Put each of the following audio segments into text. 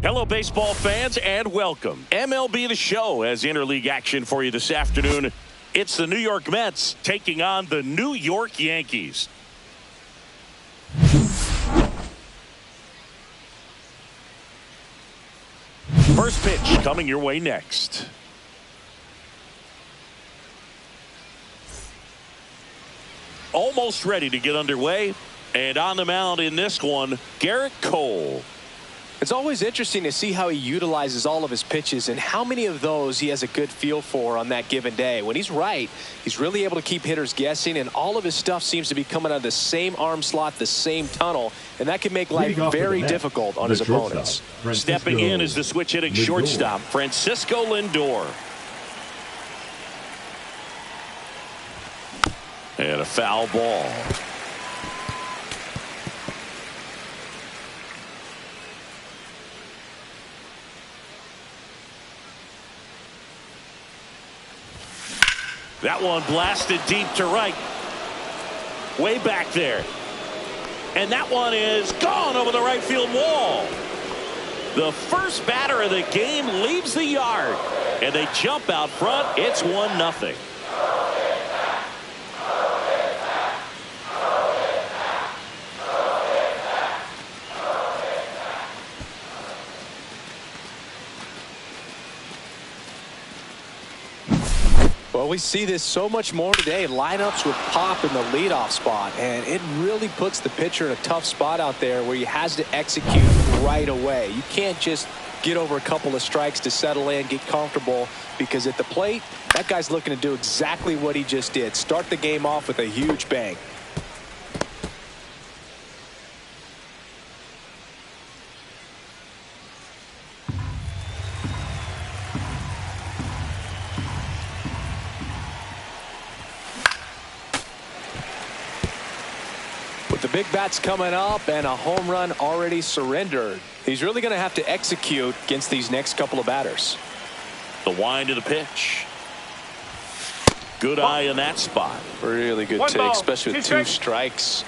Hello, baseball fans, and welcome. MLB The Show has interleague action for you this afternoon. It's the New York Mets taking on the New York Yankees. First pitch coming your way next. Almost ready to get underway. And on the mound in this one, Garrett Cole. It's always interesting to see how he utilizes all of his pitches and how many of those he has a good feel for on that given day. When he's right, he's really able to keep hitters guessing, and all of his stuff seems to be coming out of the same arm slot, the same tunnel, and that can make life very difficult on his opponents. Stepping in is the switch hitting shortstop, Francisco Lindor. And a foul ball. That one blasted deep to right. Way back there. And that one is gone over the right field wall. The first batter of the game leaves the yard. And they jump out front. It's 1-0. Well, we see this so much more today. Lineups with Pop in the leadoff spot, and it really puts the pitcher in a tough spot out there where he has to execute right away. You can't just get over a couple of strikes to settle in, get comfortable, because at the plate, that guy's looking to do exactly what he just did. Start the game off with a huge bang. With the big bats coming up and a home run already surrendered, he's really going to have to execute against these next couple of batters. The wind of the pitch. Good eye in that spot. Really good take, especially with two strikes.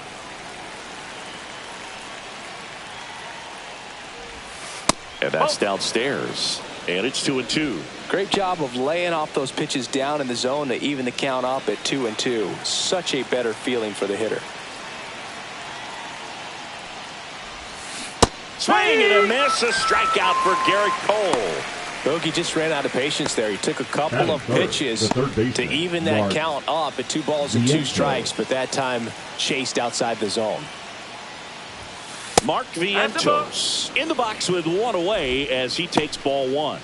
And that's downstairs. And it's 2-2. Great job of laying off those pitches down in the zone to even the count up at 2-2. Such a better feeling for the hitter. Swing and a miss, a strikeout for Garrett Cole. Bogey just ran out of patience there. He took a couple of pitches to even that count up at 2 balls and 2 strikes, but that time chased outside the zone. Mark Vientos in the box with 1 away as he takes ball 1.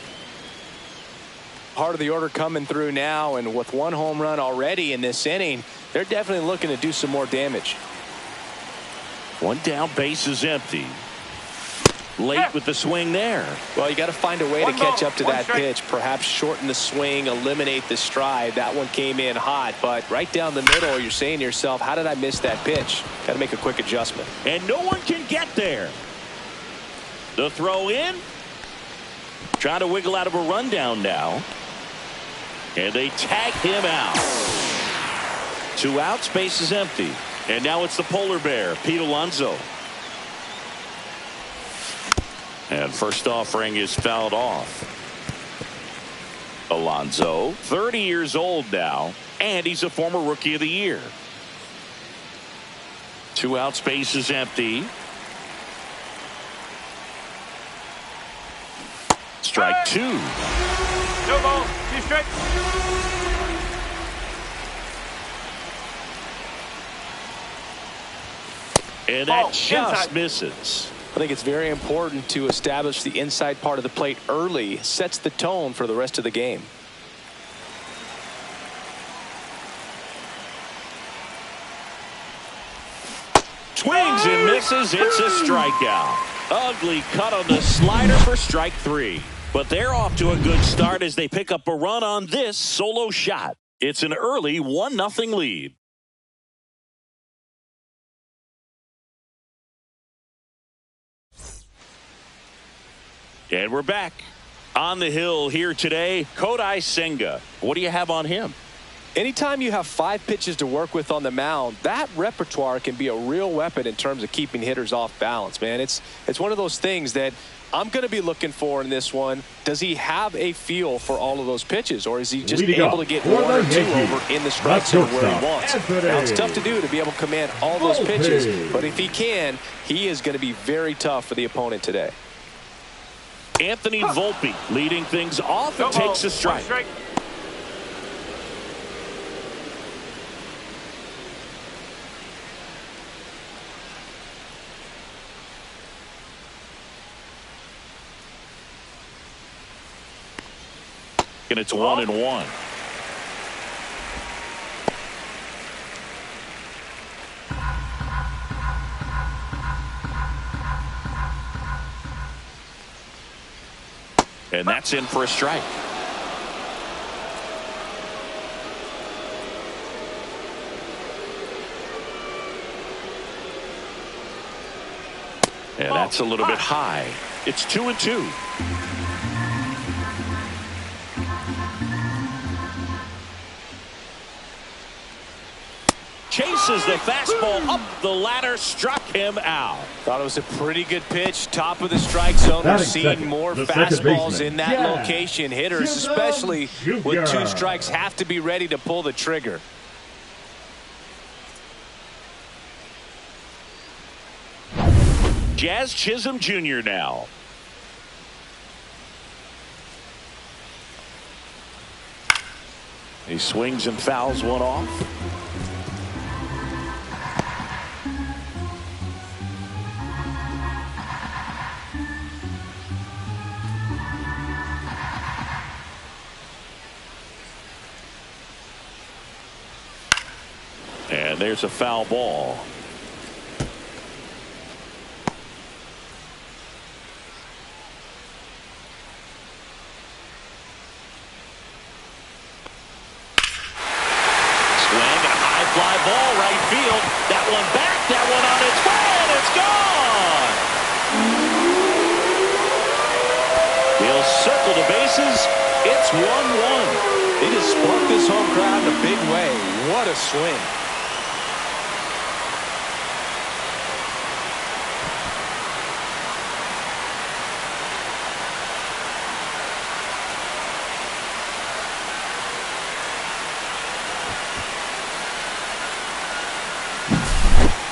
Part of the order coming through now, and with 1 home run already in this inning, they're definitely looking to do some more damage. 1 down, base is empty. Late with the swing there. Well, you got to find a way to catch up to that pitch. Perhaps shorten the swing, eliminate the stride. That one came in hot, but right down the middle, you're saying to yourself, how did I miss that pitch? Got to make a quick adjustment. And no one can get there. The throw in. Trying to wiggle out of a rundown now. And they tag him out. 2 outs, base is empty. And now it's the polar bear, Pete Alonso. And first offering is fouled off. Alonso, 30 years old now, and he's a former Rookie of the Year. 2 outs, base is empty. Strike 2. No ball, 2 strikes. And that just misses. I think it's very important to establish the inside part of the plate early. Sets the tone for the rest of the game. Swings and misses. It's a strikeout. Ugly cut on the slider for strike 3. But they're off to a good start as they pick up a run on this solo shot. It's an early 1-0 lead. And we're back on the hill here today. Kodai Senga. What do you have on him? Anytime you have 5 pitches to work with on the mound, that repertoire can be a real weapon in terms of keeping hitters off balance, man. It's one of those things that I'm going to be looking for in this one, does he have a feel for all of those pitches, or is he just able to get one or two over in the strike zone where he wants? Now, it's tough to do to be able to command all those pitches, but if he can, he is going to be very tough for the opponent today. Anthony Volpe leading things off and takes a strike. And it's 1-1. And that's in for a strike. And that's a little bit high. It's 2-2. Chases the fastball up the ladder, struck him out. Thought it was a pretty good pitch, top of the strike zone. We've seen more fastballs in that location. Hitters, especially with 2 strikes, have to be ready to pull the trigger. Jazz Chisholm Jr. now. He swings and fouls one off. And there's a foul ball. Swing and a high fly ball right field. That one back, that one on its way, and it's gone. He'll circle the bases. It's 1-1. He just sparked this home crowd in a big way. What a swing.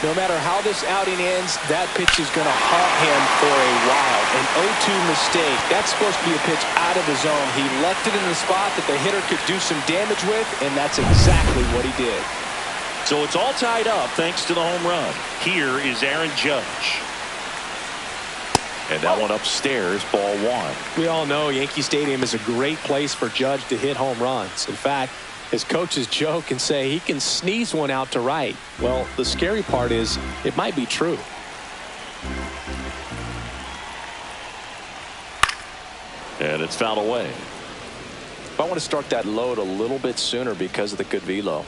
No matter how this outing ends, that pitch is going to haunt him for a while. An 0-2 mistake. That's supposed to be a pitch out of the zone. He left it in the spot that the hitter could do some damage with, and that's exactly what he did. So it's all tied up thanks to the home run. Here is Aaron Judge. And that one upstairs, ball 1. We all know Yankee Stadium is a great place for Judge to hit home runs. In fact, his coaches joke and say he can sneeze one out to right. Well, the scary part is it might be true. And it's fouled away. I want to start that load a little bit sooner because of the good velo.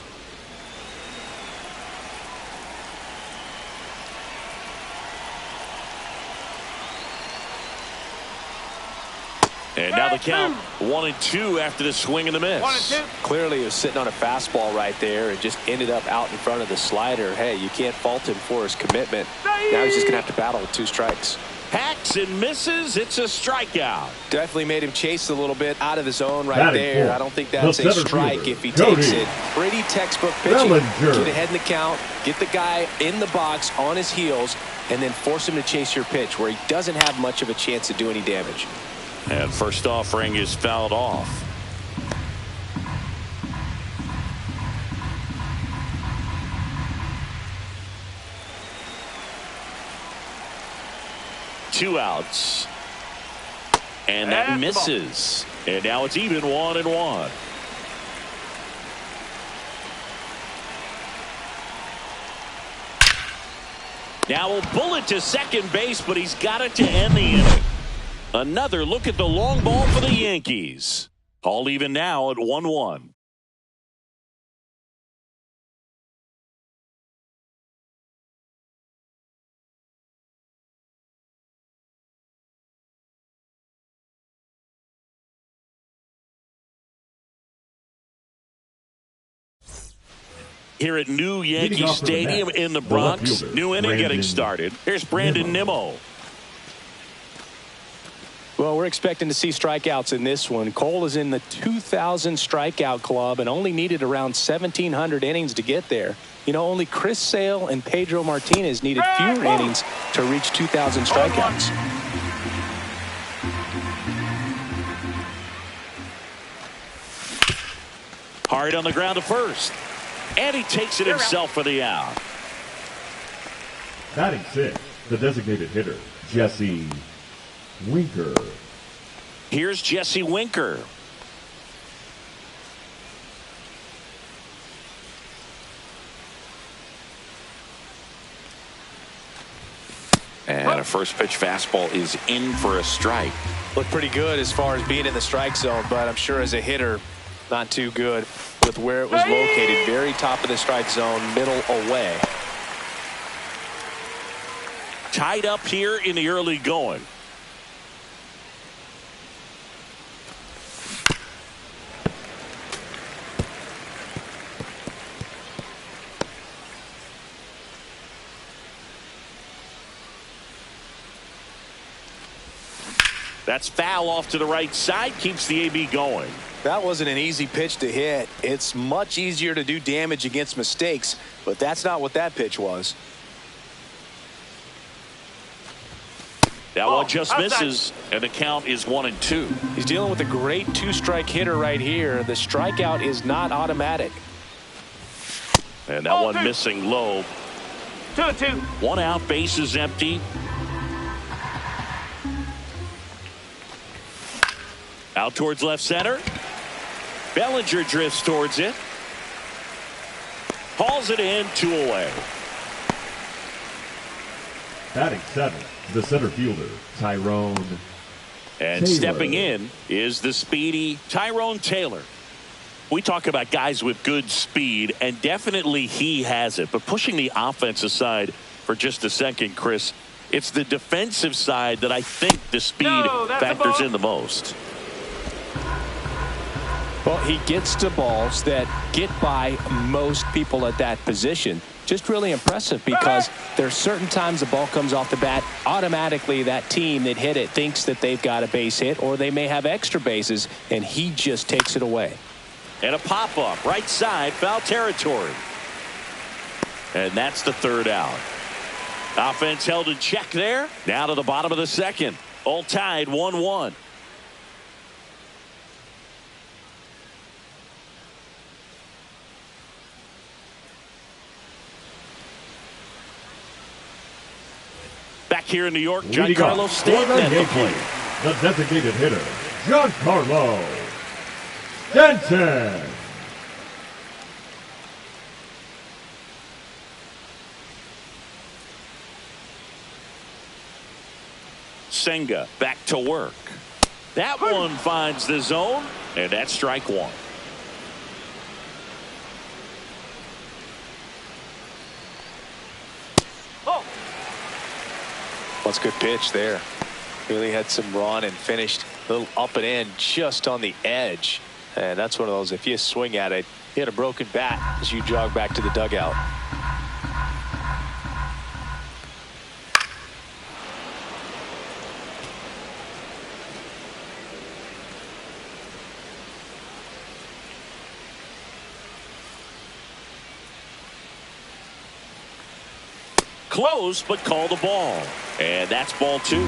And now the count 1-2 after the swing and the miss. 1-2. Clearly he was sitting on a fastball right there and just ended up out in front of the slider. Hey, you can't fault him for his commitment. Now he's just going to have to battle with 2 strikes. Hacks and misses. It's a strikeout. Definitely made him chase a little bit out of the zone right there. I don't think that's a strike if he takes it. Pretty textbook pitching. Get ahead in the count, get the guy in the box on his heels, and then force him to chase your pitch where he doesn't have much of a chance to do any damage. And first offering is fouled off. Two outs. And that misses. And now it's even 1-1. Now a bullet to second base, but he's got it to end the inning. Another look at the long ball for the Yankees. All even now at 1-1. Here at New Yankee Stadium in the Bronx, new inning getting started. Here's Brandon Nimmo. Well, we're expecting to see strikeouts in this one. Cole is in the 2,000 strikeout club and only needed around 1,700 innings to get there. You know, only Chris Sale and Pedro Martinez needed fewer innings to reach 2,000 strikeouts. Hard on the ground to first. And he takes it himself for the out. Batting sixth, the designated hitter, Jesse Winker. Here's Jesse Winker. And a first pitch fastball is in for a strike. Looked pretty good as far as being in the strike zone, but I'm sure as a hitter, not too good with where it was located. Very top of the strike zone, middle away. Tied up here in the early going. That's foul off to the right side, keeps the AB going. That wasn't an easy pitch to hit. It's much easier to do damage against mistakes, but that's not what that pitch was. That one just misses, and the count is 1-2. He's dealing with a great two-strike hitter right here. The strikeout is not automatic. And that one missing low. 2-2. One out, base is empty. Out towards left center. Bellinger drifts towards it. Hauls it in, 2 away. Batting seventh, the center fielder, Tyrone And Taylor. stepping in is the speedy Tyrone Taylor. We talk about guys with good speed, and definitely he has it. But pushing the offense aside for just a second, Chris, it's the defensive side that I think the speed factors in the most. Well, he gets to balls that get by most people at that position. Just really impressive because there's certain times the ball comes off the bat, automatically that team that hit it thinks that they've got a base hit or they may have extra bases, and he just takes it away. And a pop-up, right side, foul territory. And that's the third out. Offense held in check there. Now to the bottom of the second. All tied 1-1. Back here in New York, Giancarlo Stanton at the plate. The designated hitter, Giancarlo Stanton. Senga back to work. That one finds the zone, and that's strike one. That's a good pitch there. Really had some run and finished a little up and in just on the edge. And that's one of those, if you swing at it, you hit a broken bat as you jog back to the dugout. Close, but call the ball. And that's ball two.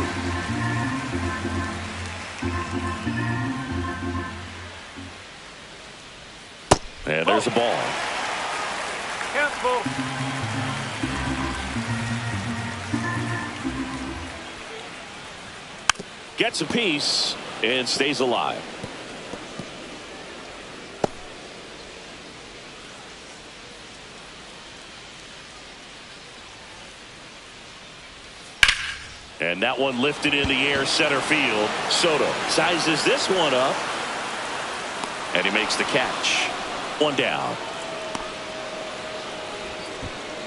And there's a ball. Countable. Gets a piece and stays alive. And that one lifted in the air, center field. Soto sizes this one up. And he makes the catch. One down.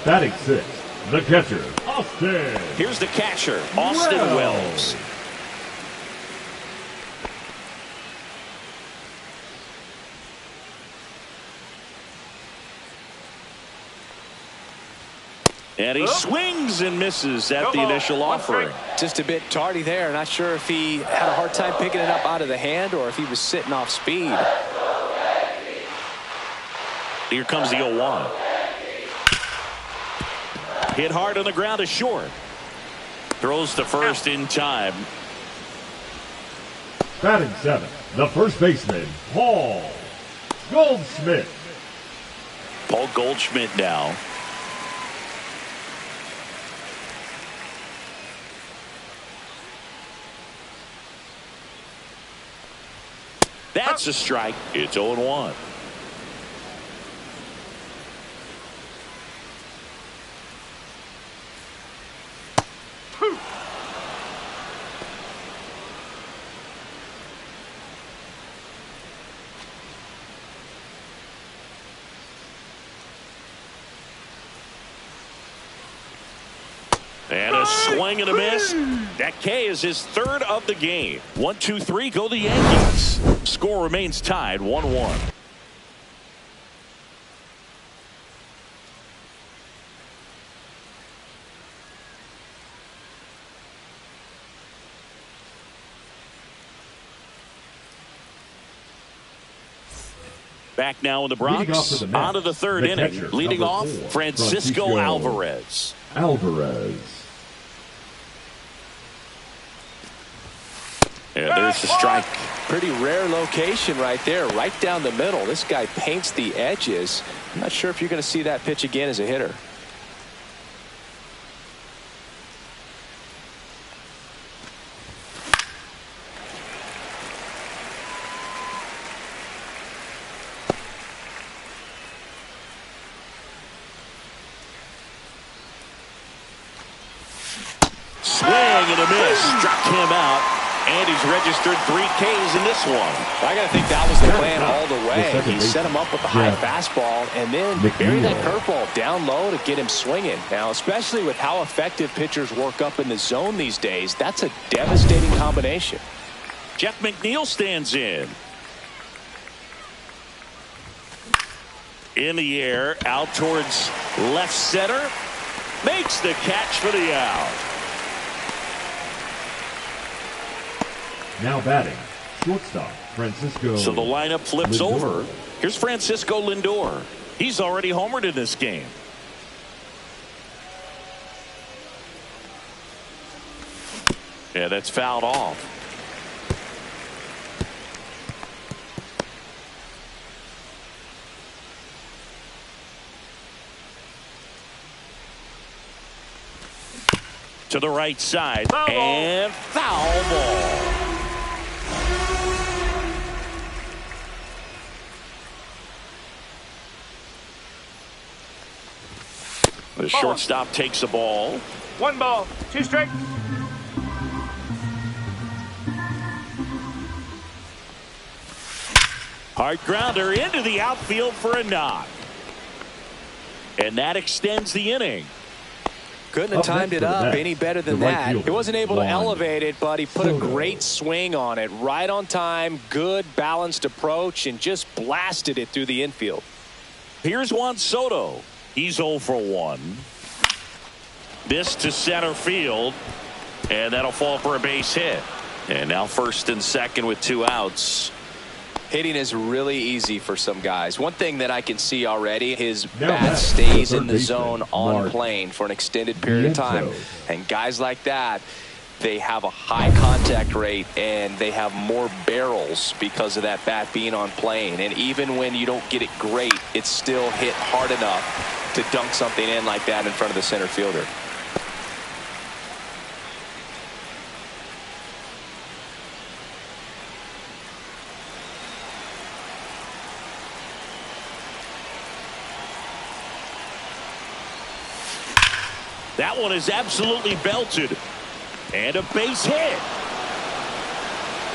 Batting sixth, the catcher, Austin. Here's the catcher, Austin Wells. And he swings and misses at the initial offering. Just a bit tardy there. Not sure if he had a hard time picking it up out of the hand or if he was sitting off speed. Here comes the 0-1. Hit hard on the ground is short. Throws to first in time. Batting seventh, the first baseman, Paul Goldschmidt. Paul Goldschmidt now. That's a strike. It's 0-1. And a swing and a miss. That K is his third of the game. 1-2-3, go the Yankees. Score remains tied 1-1. Back now in the Bronx. On to the third inning. Leading off, Francisco Alvarez. And there's the strike. Pretty rare location right there, right down the middle. This guy paints the edges. I'm not sure if you're going to see that pitch again as a hitter. Swing and a miss. Struck him out. And he's registered 3 Ks in this one. I got to think that was the plan all the way. He set him up with the high fastball and then buried that curveball down low to get him swinging. Now, especially with how effective pitchers work up in the zone these days, that's a devastating combination. Jeff McNeil stands in. In the air, out towards left center. Makes the catch for the out. Now batting, shortstop, Francisco. So the lineup flips Lindor. over. Here's Francisco Lindor. He's already homered in this game. Yeah, that's fouled off. To the right side. And foul ball. The shortstop takes the ball. 1 ball, 2 strikes. Hard grounder into the outfield for a knock. And that extends the inning. Couldn't have timed it up any better than that. He wasn't able to elevate it, but he put a great swing on it. Right on time, good balanced approach, and just blasted it through the infield. Here's Juan Soto. He's 0 for 1. This to center field, and that'll fall for a base hit. And now first and second with 2 outs. Hitting is really easy for some guys. One thing that I can see already, his bat stays in the zone on plane for an extended period of time. And guys like that, they have a high contact rate and they have more barrels because of that bat being on plane. And even when you don't get it great, it's still hit hard enough to dunk something in like that in front of the center fielder. That one is absolutely belted. And a base hit.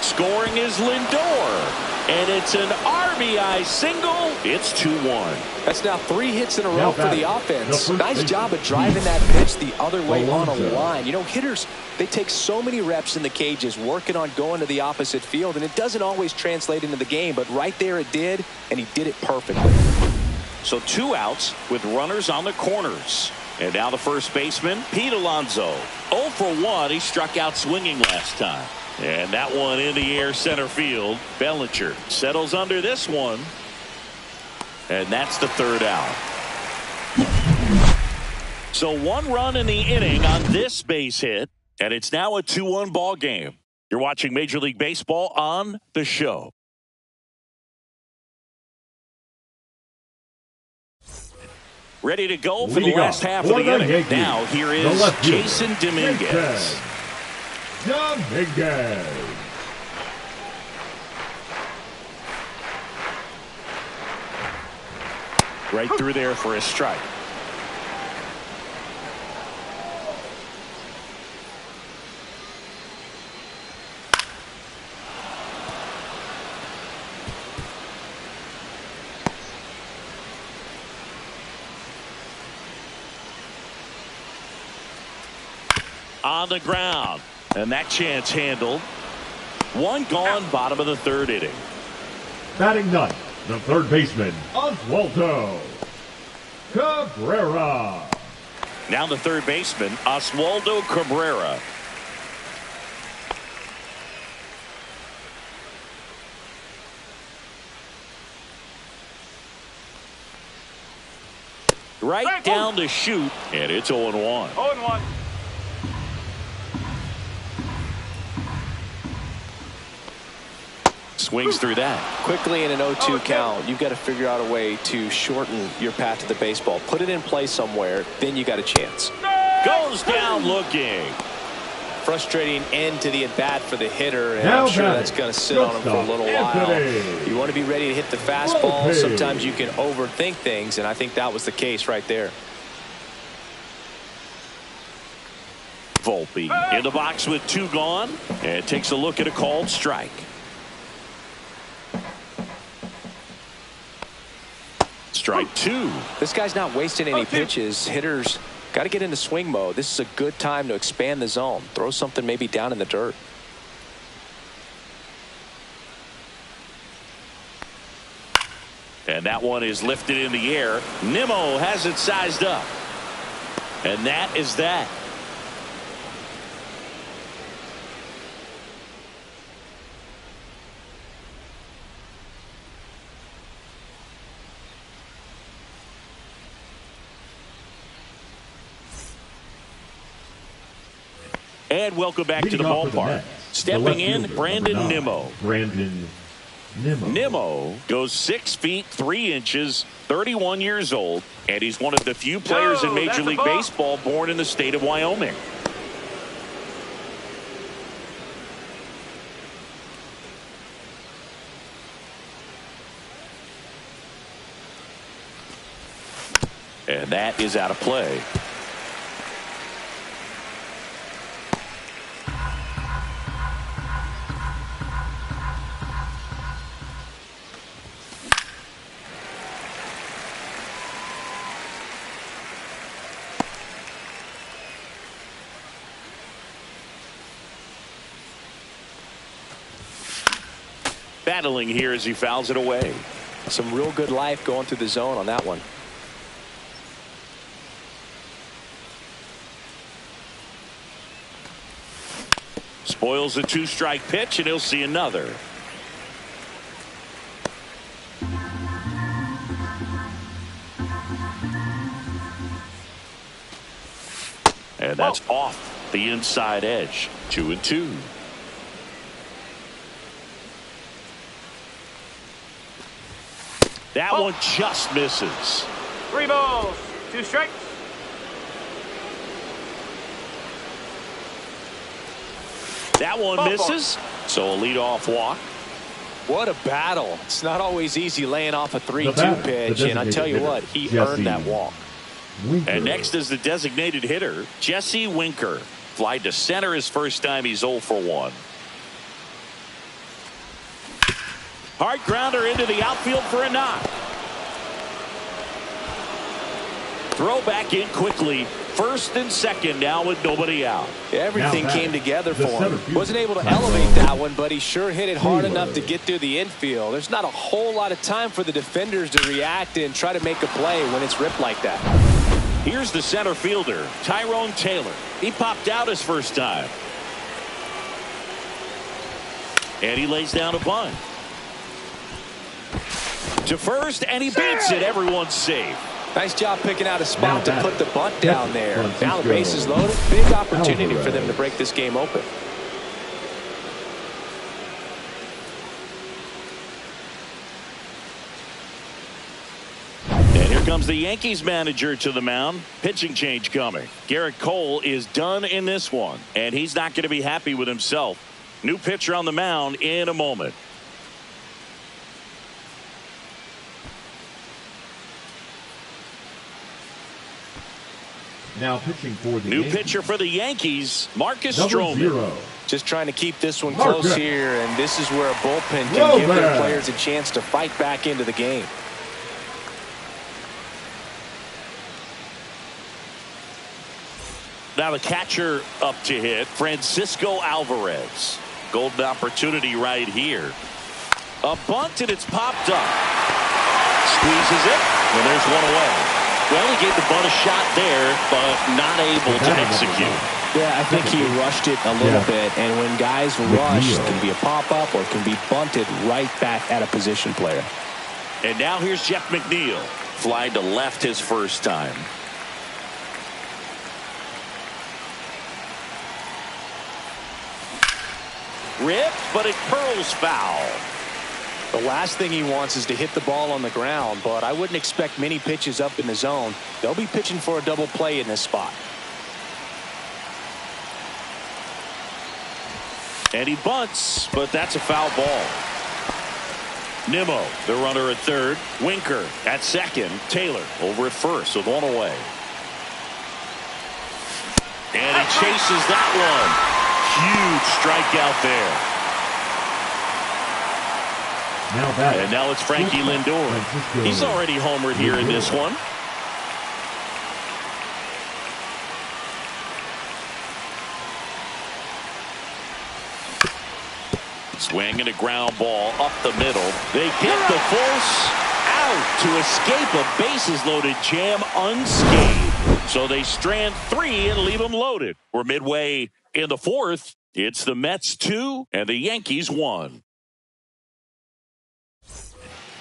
Scoring is Lindor. And it's an RBI single. It's 2-1. That's now 3 hits in a row for the offense. Nice job of driving that pitch the other way on a line. You know, hitters, they take so many reps in the cages working on going to the opposite field, and it doesn't always translate into the game, but right there it did, and he did it perfectly. So 2 outs with runners on the corners. And now the first baseman, Pete Alonso. 0 for 1. He struck out swinging last time. And that one in the air center field. Bellinger settles under this one. And that's the third out. So 1 run in the inning on this base hit. And it's now a 2-1 ball game. You're watching Major League Baseball on The Show. Ready to go for the last half of the inning. Now here is Jason Dominguez. Right through there for a strike. On the ground, and that chance handled. 1 gone, bottom of the 3rd inning. Batting ninth, the third baseman, Oswaldo Cabrera. Now the third baseman, Oswaldo Cabrera. Right down the chute, and it's 0-1. 0-1. Swings through that. Quickly in an 0-2 count, you've got to figure out a way to shorten your path to the baseball. Put it in play somewhere, then you got a chance. Goes down looking. Frustrating end to the at-bat for the hitter, and I'm sure that's going to sit on him for a little while. You want to be ready to hit the fastball. Sometimes you can overthink things, and I think that was the case right there. Volpe in the box with 2 gone, and takes a look at a called strike. Strike 2. This guy's not wasting any pitches. Hitters got to get into swing mode. This is a good time to expand the zone. Throw something maybe down in the dirt. And that one is lifted in the air. Nimmo has it sized up. And that is that. And welcome back to the ballpark. Stepping in, Brandon Nimmo. Nimmo goes 6 feet 3 inches, 31 years old, and he's one of the few players in Major League Baseball born in the state of Wyoming. And that is out of play. Battling here as he fouls it away. Some real good life going through the zone on that one. Spoils a 2-strike pitch, and he'll see another. And that's off the inside edge. 2-2. That one just misses. 3 balls, 2 strikes. That one misses. So a leadoff walk. What a battle. It's not always easy laying off a 3-2 pitch, and I tell you what, he earned that walk. And next is the designated hitter, Jesse Winker. Fly to center his first time. He's 0 for 1. Hard grounder into the outfield for a knock. Throw back in quickly. First and second now with nobody out. Everything came together for him. Wasn't able to elevate that one, but he sure hit it hard enough to get through the infield. There's not a whole lot of time for the defenders to react and try to make a play when it's ripped like that. Here's the center fielder, Tyrone Taylor. He popped out his first time. And he lays down a bunt. To first, and he beats it. Everyone's safe. Nice job picking out a spot to put the bunt down there. Now the base is loaded. Big opportunity for them to break this game open. And here comes the Yankees manager to the mound. Pitching change coming. Garrett Cole is done in this one, and he's not going to be happy with himself. New pitcher on the mound in a moment. Now pitching for the New Yankees. pitcher for the Yankees, Marcus Number Stroman. 0. Just trying to keep this one Marcus. close here, and this is where a bullpen can give their players a chance to fight back into the game. Now the catcher up to hit, Francisco Alvarez. Golden opportunity right here. A bunt, and it's popped up. Squeezes it, and there's one away. Well, he gave the bunt a shot there, but not able to execute. Yeah, I think he rushed it a little bit, and when guys rush, it can be a pop-up or it can be bunted right back at a position player. And now here's Jeff McNeil. Fly to left his first time. Ripped, but it curls foul. The last thing he wants is to hit the ball on the ground, but I wouldn't expect many pitches up in the zone. They'll be pitching for a double play in this spot. And he bunts, but that's a foul ball. Nimmo, the runner at third. Winker at second. Taylor over at first with one away. And he chases that one. Huge strikeout there. And now it's Frankie Lindor. He's already homered here in this one. Swing and a ground ball up the middle. They get the force out to escape a bases loaded jam unscathed. So they strand 3 and leave them loaded. We're midway in the 4th. It's the Mets 2 and the Yankees 1.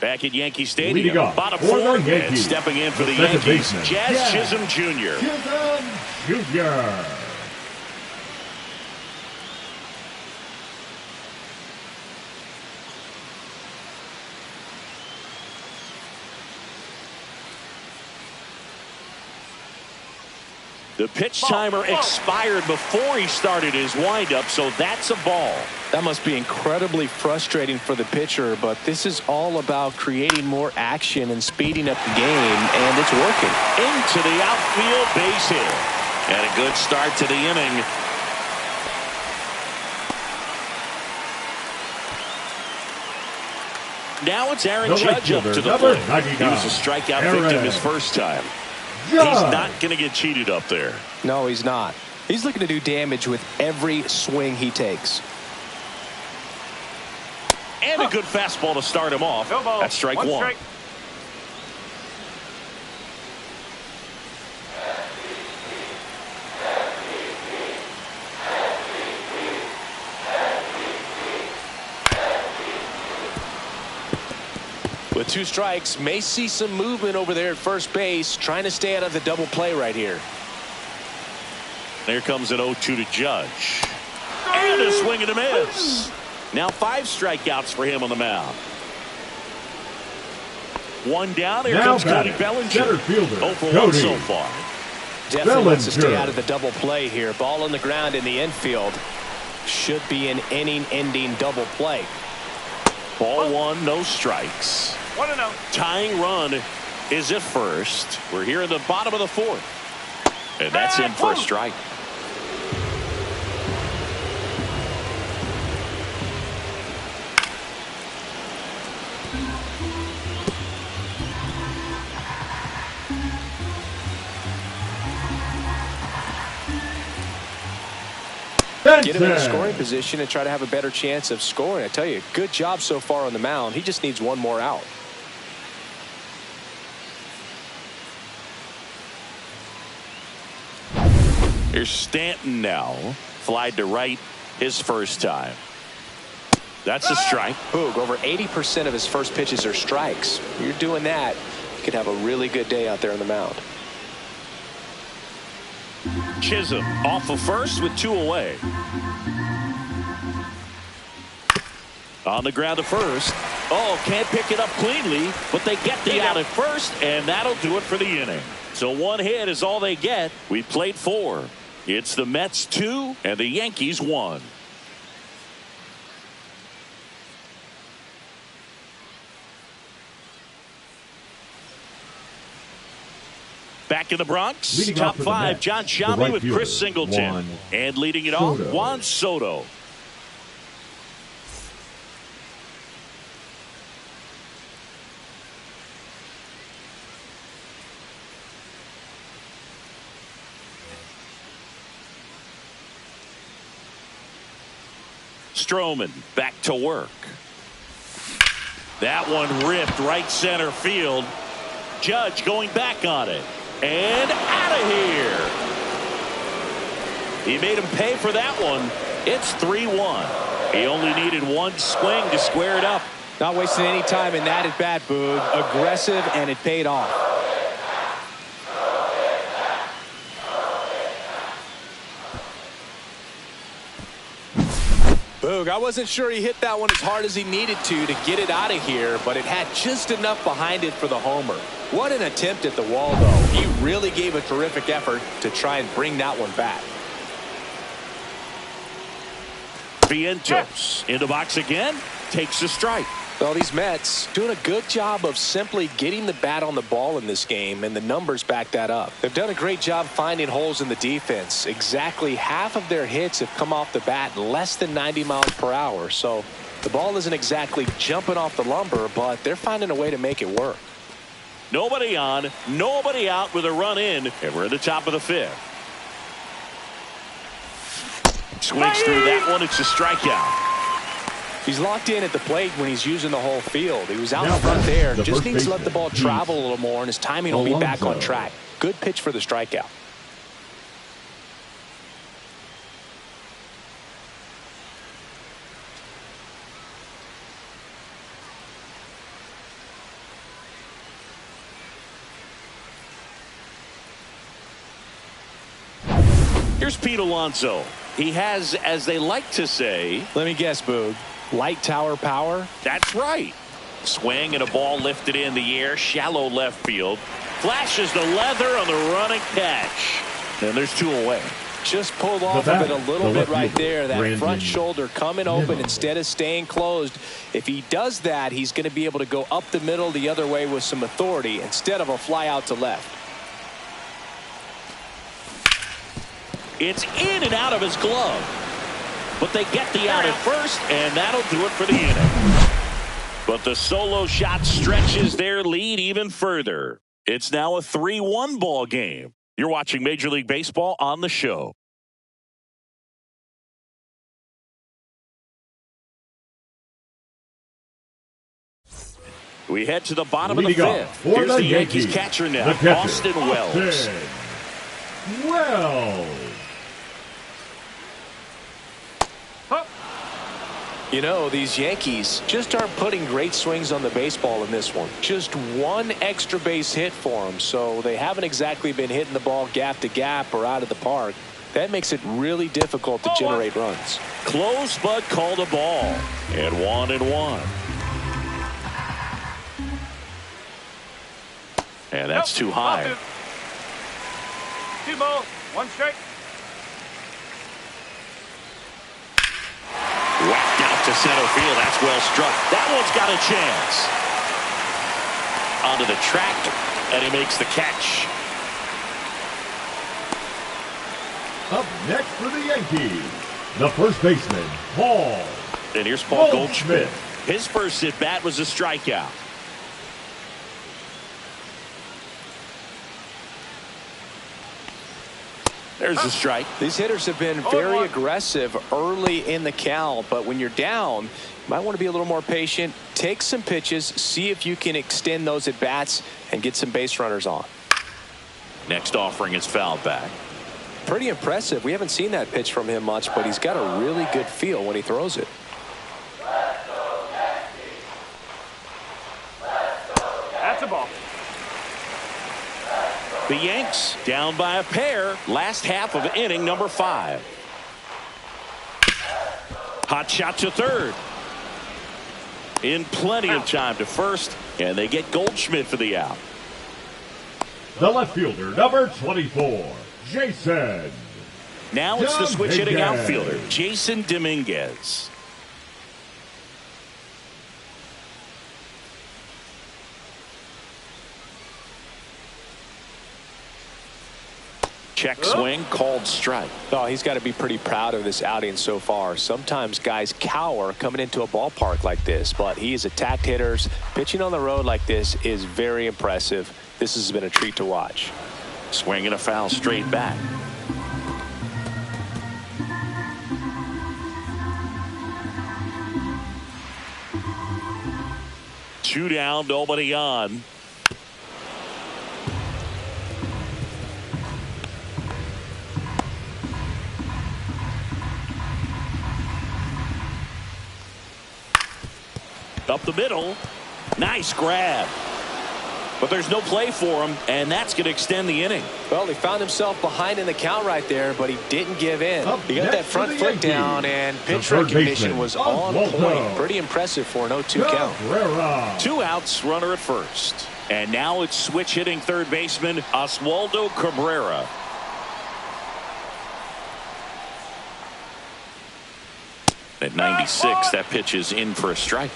Back at Yankee Stadium, bottom 4th, and stepping in for the Yankees, Jazz Chisholm Jr. Chisholm Jr. The pitch timer expired before he started his windup, so that's a ball. That must be incredibly frustrating for the pitcher, but this is all about creating more action and speeding up the game, and it's working. Into the outfield base hit. And a good start to the inning. Now it's Aaron Judge up to the plate. He was a strikeout victim his first time. He's not going to get cheated up there. No, he's not. He's looking to do damage with every swing he takes. And a good fastball to start him off. That's strike one. Strike. With 2 strikes, may see some movement over there at first base, trying to stay out of the double play right here. There comes an 0-2 to Judge. And a swing and a miss. Now 5 strikeouts for him on the mound. 1 down. Here comes Cody Bellinger. 0 for 1 so far. Definitely wants to stay out of the double play here. Ball on the ground in the infield. Should be an inning-ending double play. Ball 1, no strikes. 1-0. Tying run is at first. We're here in the bottom of the 4th. And that's in for a strike. Get him in a scoring position and try to have a better chance of scoring. I tell you, good job so far on the mound. He just needs 1 more out. Here's Stanton now. Flied to right his first time. That's a strike. Boog, over 80% of his first pitches are strikes. You're doing that, you could have a really good day out there on the mound. Chisholm off of first with 2 away. On the ground to first. Oh, can't pick it up cleanly, but they get the out at first, and that'll do it for the inning. So 1 hit is all they get. We played 4. It's the Mets 2 and the Yankees 1. Back in the Bronx, Leading top off for the 5, Mets, John the Sciambi right with fielder, Chris Singleton. Juan And leading it off, Soto. Juan Soto. Stroman back to work. That one ripped right center field. Judge going back on it. And out of here. He made him pay for that one. It's 3-1. He only needed 1 swing to square it up. Not wasting any time in that at bat, Boog. Aggressive, and it paid off. Boog, I wasn't sure he hit that one as hard as he needed to get it out of here, but it had just enough behind it for the homer. What an attempt at the wall, though. He really gave a terrific effort to try and bring that one back. Vientos in the box again. Takes a strike. Well, these Mets doing a good job of simply getting the bat on the ball in this game, and the numbers back that up. They've done a great job finding holes in the defense. Exactly half of their hits have come off the bat less than 90 miles per hour. So the ball isn't exactly jumping off the lumber, but they're finding a way to make it work. Nobody on, nobody out with a run in, and we're at the top of the 5th. Swings through that one. It's a strikeout. He's locked in at the plate when he's using the whole field. He was out Now in front there. the Just first needs to let the ball baseman, travel a little more, and his timing will be back on Alonso. track. Good pitch for the strikeout. Here's Pete Alonso. He has, as they like to say, Let me guess, Boog. Light tower power? that's right. Swing and a ball lifted in the air, shallow left field. Flashes the leather on the running catch. And there's 2 away. Just pulled off of it a little bit right there. That front shoulder coming open instead of staying closed. If he does that, he's going to be able to go up the middle the other way with some authority instead of a fly out to left. It's in and out of his glove. But they get the out at first, and that'll do it for the inning. But the solo shot stretches their lead even further. It's now a 3-1 ball game. You're watching Major League Baseball on the show. We head to the bottom of the 5th. Here's the Yankees catcher now, Austin Wells. You know, these Yankees just aren't putting great swings on the baseball in this one. Just 1 extra base hit for them, so they haven't exactly been hitting the ball gap to gap or out of the park. That makes it really difficult to generate runs. Close but called a ball. And 1-1. And that's too high. 2 balls, 1 strike. Whacked out to center field. That's well struck. That one's got a chance. Onto the track, and he makes the catch. Up next for the Yankees, the first baseman, Paul. And here's Paul Goldschmidt. His first at bat was a strikeout. There's a strike. These hitters have been very aggressive early in the count, but when you're down, you might want to be a little more patient. Take some pitches, see if you can extend those at bats and get some base runners on. Next offering is fouled back. pretty impressive. We haven't seen that pitch from him much, but he's got a really good feel when he throws it. That's a ball. The Yanks down by a pair. Last half of inning number 5. Hot shot to third. In plenty of time to first, and they get Goldschmidt for the out. The left fielder, number 24, Jason. Now it's the switch hitting Dominguez. outfielder, Jason Dominguez. Check swing, called strike. Oh, he's got to be pretty proud of this outing so far. Sometimes guys cower coming into a ballpark like this, but he has attacked hitters. Pitching on the road like this is very impressive. This has been a treat to watch. Swing and a foul straight back. Two down, nobody on. Up the middle. Nice grab. But there's no play for him, and that's going to extend the inning. Well, he found himself behind in the count right there, but he didn't give in. Up He got that next front for the foot Yankees, down, and pitch the third recognition baseman, was on Oswaldo point. Pretty impressive for an 0-2 count. Cabrera. 2 outs, runner at first. And now it's switch hitting third baseman Oswaldo Cabrera. At 96, that pitch is in for a strike.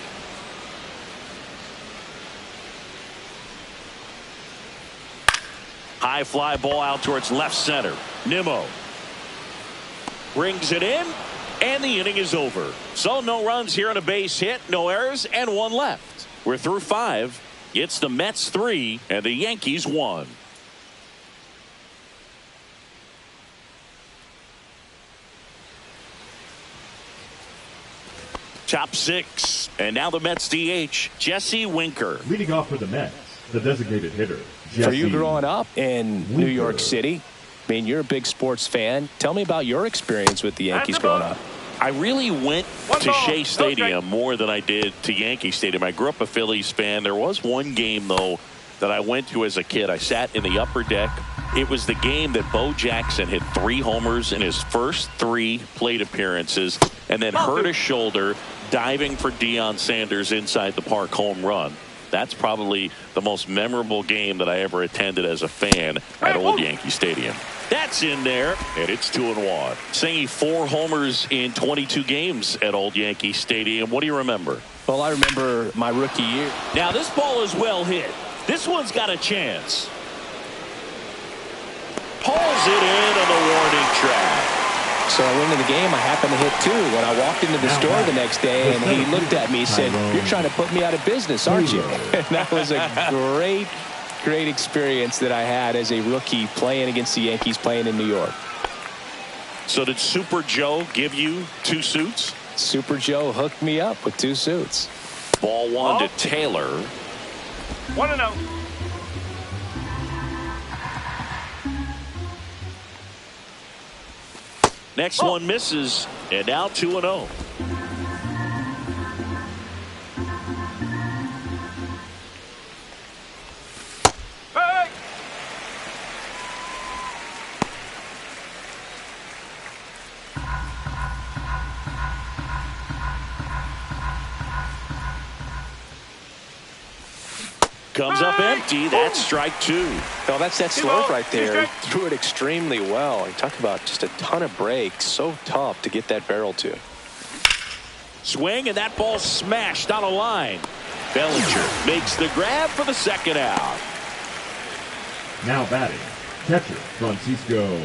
High fly ball out towards left center. Nimmo brings it in, and the inning is over. So no runs here on a base hit, no errors, and 1 left. We're through 5. It's the Mets 3 and the Yankees 1. Top 6, and now the Mets DH, Jesse Winker. Leading off for the Mets, the designated hitter, For Jesse you growing up in New Winker. York City, I mean, you're a big sports fan. Tell me about your experience with the Yankees growing up. I really went One to ball, Shea no Stadium strike. more than I did to Yankee Stadium. I grew up a Phillies fan. There was one game, though, that I went to as a kid. I sat in the upper deck. It was the game that Bo Jackson hit 3 homers in his first 3 plate appearances and then hurt his shoulder diving for Deion Sanders inside the park home run. That's probably the most memorable game that I ever attended as a fan at Old Yankee Stadium. That's in there, and it's 2-1. Singing 4 homers in 22 games at Old Yankee Stadium. What do you remember? Well, I remember my rookie year. Now this ball is well hit. This one's got a chance. Pulls it in on the warning track. So I went into the game. I happened to hit 2 when I walked into the store the next day, and he looked at me and said, "You're trying to put me out of business, aren't you?" And that was a great experience that I had as a rookie playing against the Yankees, playing in New York. So did Super Joe give you 2 suits? Super Joe hooked me up with 2 suits. Ball 1 to Taylor. 1-0. Next one misses, and now 2-0. Hey! Comes up empty. That's strike 2. Oh, that's that Two slope balls, right two there. strikes. Threw it extremely well. You talk about just a ton of breaks. So tough to get that barrel to. Swing, and that ball smashed on a line. Bellinger makes the grab for the second out. Now batting, catcher Francisco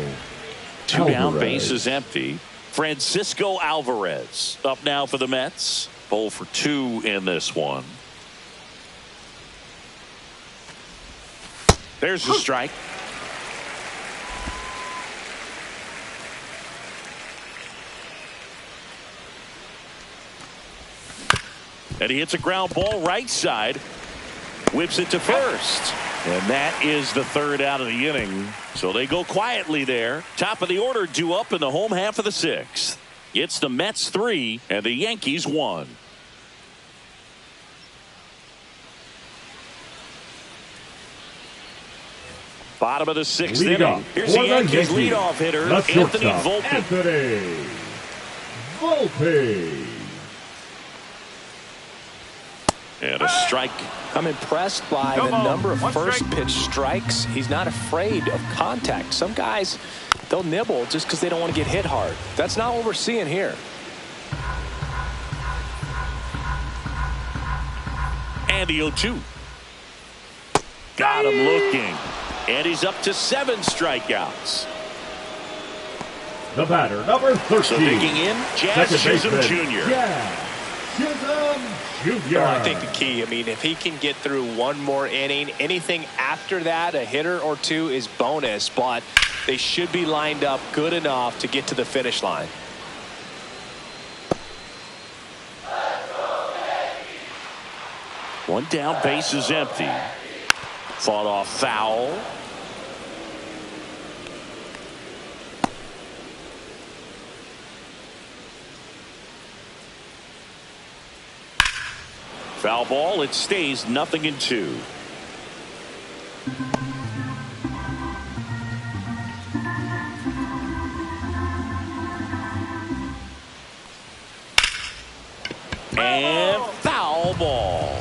2 down, Alvarez. bases empty. Francisco Alvarez up now for the Mets. 0 for 2 in this one. There's the strike. And he hits a ground ball right side. Whips it to first. And that is the third out of the inning. So they go quietly there. Top of the order due up in the home half of the sixth. It's the Mets 3 and the Yankees 1. Bottom of the sixth inning. Here's the Yankees leadoff hitter, Anthony Volpe. And a strike. I'm impressed by the number of first pitch strikes. He's not afraid of contact. Some guys, they'll nibble just because they don't want to get hit hard. That's not what we're seeing here. And the 0-2. Got him looking. And he's up to 7 strikeouts. The batter, number 13. So digging in, Jazz Chisholm Jr. Well, I think the key, if he can get through one more inning, anything after that, a hitter or two is bonus, but they should be lined up good enough to get to the finish line. One down, base is empty. Fought off foul. Foul ball. It stays 0-2. And foul ball.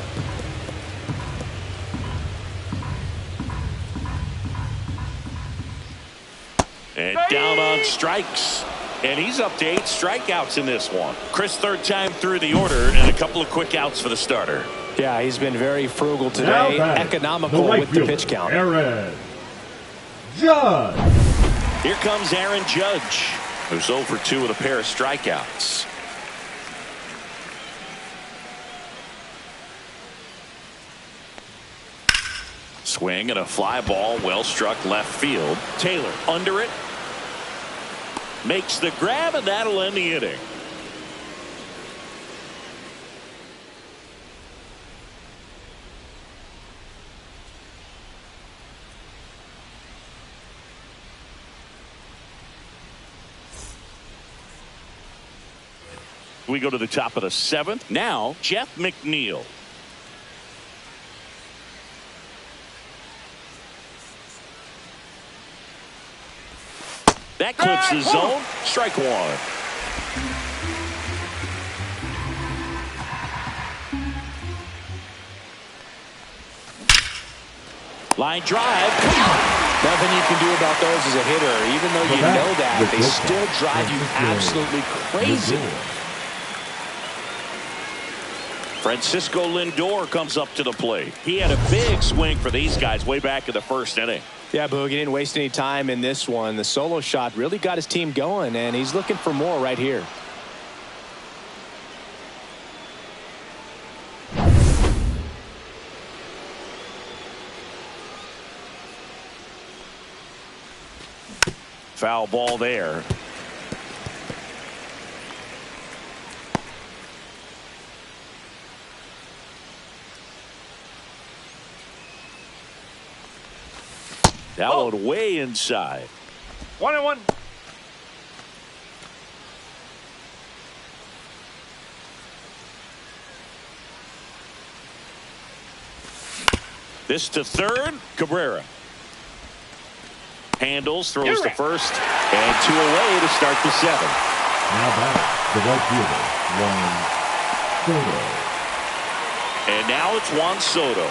And down on strikes. And he's up to 8 strikeouts in this one. Chris, third time through the order, and a couple of quick outs for the starter. Yeah, he's been very frugal today, economical with the pitch count. Aaron Judge. Here comes Aaron Judge, who's 0 for 2 with a pair of strikeouts. Swing and a fly ball, well struck left field. Taylor under it. Makes the grab, and that'll end the inning. We go to the top of the 7th. Now, Jeff McNeil. That clips the zone. Strike 1. Line drive. Nothing you can do about those as a hitter. Even though you know that, they still drive you absolutely crazy. Francisco Lindor comes up to the plate. He had a big swing for these guys way back in the first inning. Yeah, Boog, he didn't waste any time in this one. The solo shot really got his team going, and he's looking for more right here. Foul ball there. That one way inside. 1-1. This to third. Cabrera handles, throws to first, and 2 away to start the 7th. Now back to right fielder, Juan Soto. And now it's Juan Soto.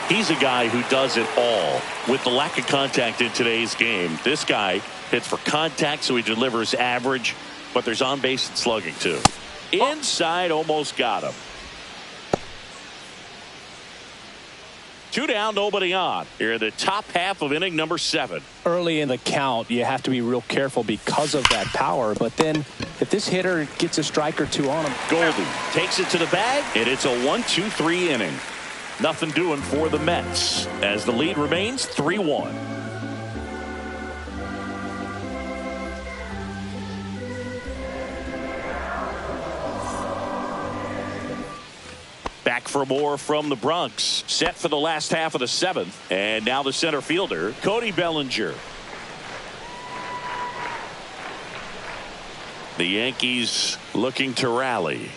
He's a guy who does it all. With the lack of contact in today's game, this guy hits for contact, so he delivers average, but there's on base and slugging too. Inside, almost got him. 2 down, nobody on. Here in the top half of inning number 7. Early in the count, you have to be real careful because of that power. But then if this hitter gets a strike or 2 on him. Goldie takes it to the bag, and it's a 1-2-3 inning. Nothing doing for the Mets as the lead remains 3-1. Back for more from the Bronx. Set for the last half of the seventh. And now the center fielder, Cody Bellinger. The Yankees looking to rally.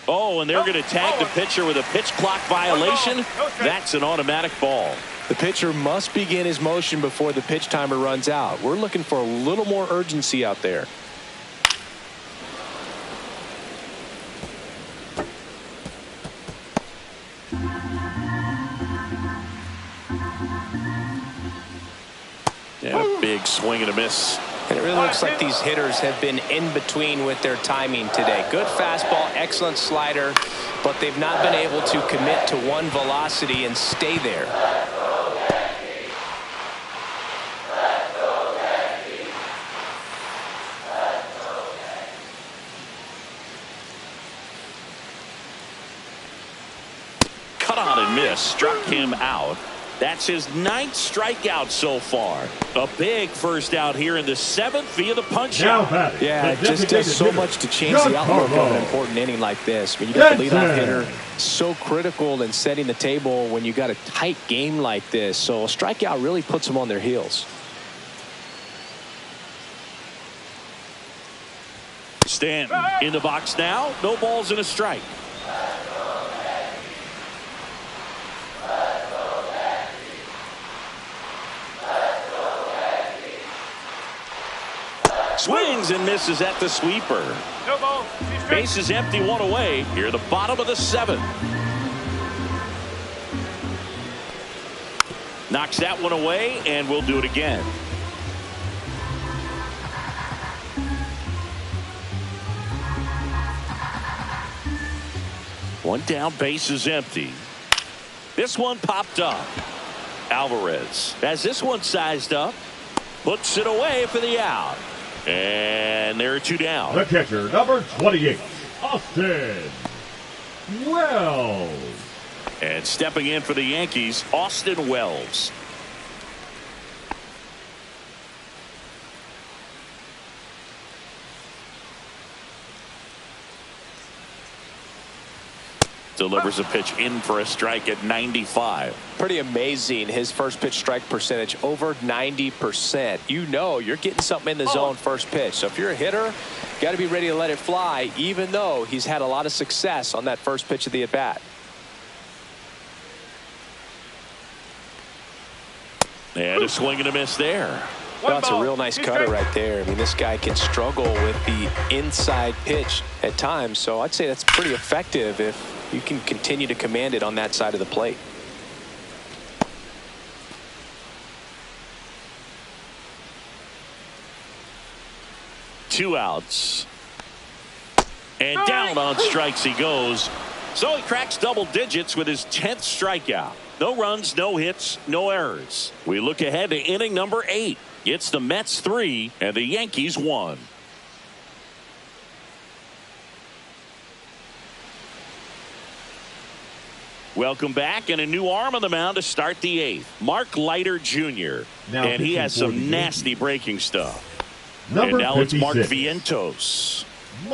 Oh, and they're going to tag the pitcher with a pitch clock violation. That's an automatic ball. The pitcher must begin his motion before the pitch timer runs out. We're looking for a little more urgency out there. And a big swing and a miss. And it really looks like these hitters have been in between with their timing today. Good fastball, excellent slider, but they've not been able to commit to one velocity and stay there. Cut on and miss. Struck him out. That's his 9th strikeout so far. A big first out here in the 7th via the punch out. Yeah, it just does so much to change the outlook of an important inning like this. When you got the leadoff hitter, so critical in setting the table when you got a tight game like this. So a strikeout really puts them on their heels. Stanton in the box now. No balls and a strike. Swings and misses at the sweeper. No ball. Base is empty, one away. Here at the bottom of the 7th. Knocks that one away, and we'll do it again. One down, base is empty. This one popped up. Alvarez has this one sized up. Puts it away for the out. And there are 2 down. The catcher, number 28, Austin Wells. And stepping in for the Yankees, Austin Wells. Delivers a pitch in for a strike at 95. Pretty amazing. His first pitch strike percentage over 90%. You know you're getting something in the zone first pitch. So if you're a hitter, got to be ready to let it fly, even though he's had a lot of success on that first pitch of the at-bat. And a swing and a miss there. That's a real nice cutter right there. I mean, this guy can struggle with the inside pitch at times. So I'd say that's pretty effective if you can continue to command it on that side of the plate. Two outs. And down on strikes he goes. So he cracks double digits with his 10th strikeout. No runs, no hits, no errors. We look ahead to inning number 8. It's the Mets 3 and the Yankees 1. Welcome back, and a new arm on the mound to start the 8th. Mark Leiter Jr. And he has some nasty breaking stuff. And now it's Mark Vientos.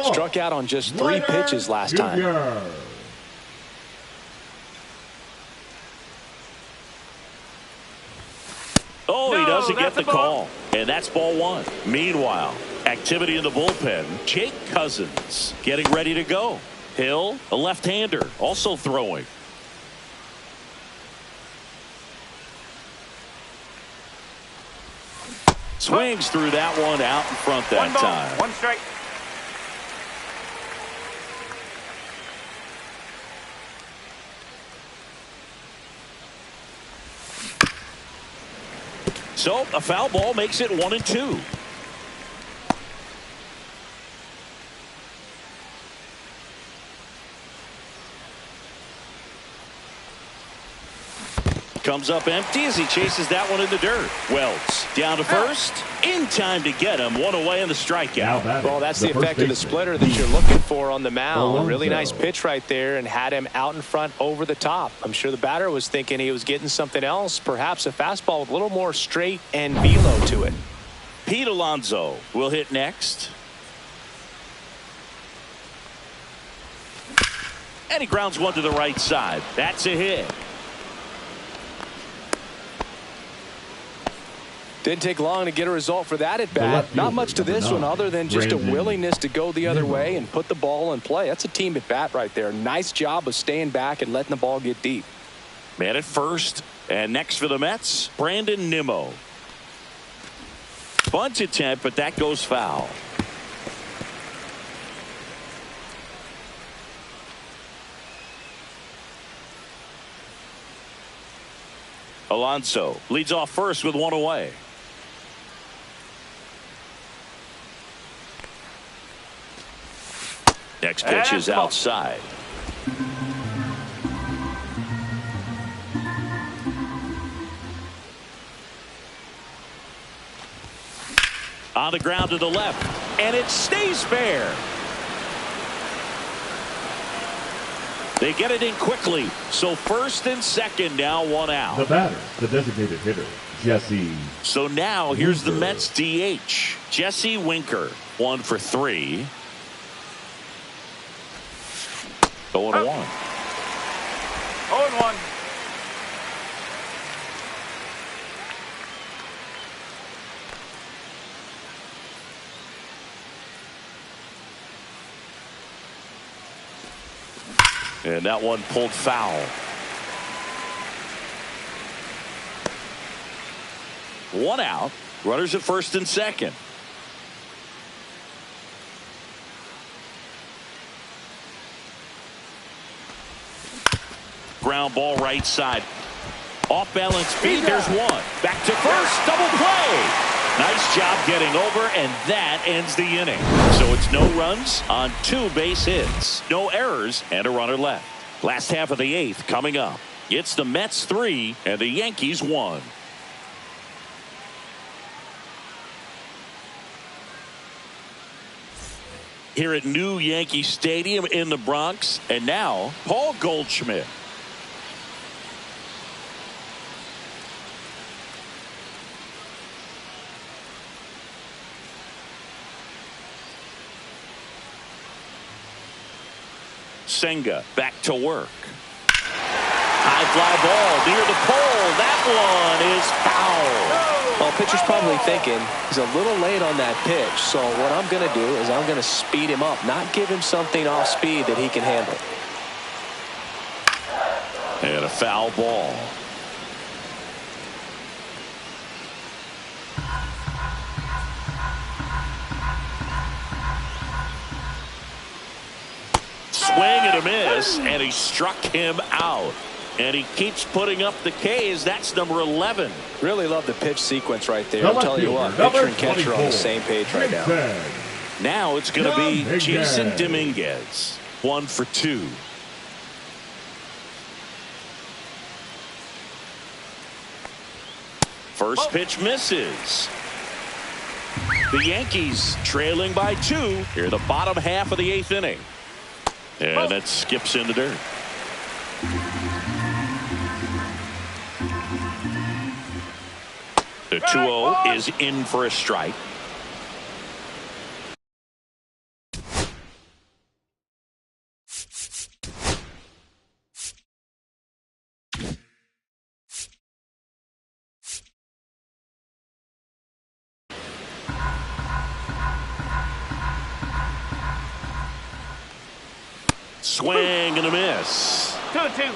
Struck out on just 3 pitches last time. Oh, he doesn't get the call. And that's ball 1. Meanwhile, activity in the bullpen. Jake Cousins getting ready to go. Hill, a left-hander, also throwing. Swings through that one out in front that time. 1 strike. So a foul ball makes it 1-2. Comes up empty as he chases that one in the dirt. Wells down to first. In time to get him. One away in the strikeout. Well, that's the effect of the splitter that you're looking for on the mound. Really nice pitch right there and had him out in front over the top. I'm sure the batter was thinking he was getting something else, perhaps a fastball with a little more straight and velo to it. Pete Alonso will hit next. And he grounds one to the right side. That's a hit. Didn't take long to get a result for that at bat. Not much to this one other than just a willingness to go the other way and put the ball in play. That's a team at bat right there. Nice job of staying back and letting the ball get deep. Man at first. And next for the Mets, Brandon Nimmo. Bunt attempt, but that goes foul. Alonso leads off first with one away. Next pitch is outside. On the ground to the left, and it stays fair. They get it in quickly, so first and second now, one out. The batter, the designated hitter, Jesse. So now here's the Mets DH, Jesse Winker, 1 for 3. 0-1. 0-1. And that one pulled foul. 1 out. Runners at first and second. Ground ball right side. Off balance feed. There's one. Back to first. Double play. Nice job getting over, and that ends the inning. So it's no runs on 2 base hits. No errors and a runner left. Last half of the 8th coming up. It's the Mets 3 and the Yankees 1. Here at New Yankee Stadium in the Bronx. And now, Paul Goldschmidt. Senga back to work. High fly ball near the pole. That one is foul. Well, pitcher's probably thinking he's a little late on that pitch. So what I'm going to do is I'm going to speed him up, not give him something off speed that he can handle. And a foul ball. Swing and a miss, and he struck him out. And he keeps putting up the Ks. That's number 11. Really love the pitch sequence right there. I'll tell you what, pitcher and catcher on the same page right now. Now it's going to be Jason Dominguez. 1 for 2. First pitch misses. The Yankees trailing by 2 here the bottom half of the 8th inning. And that skips into dirt. The 2-0 is in for a strike. Swing and a miss. 2-2.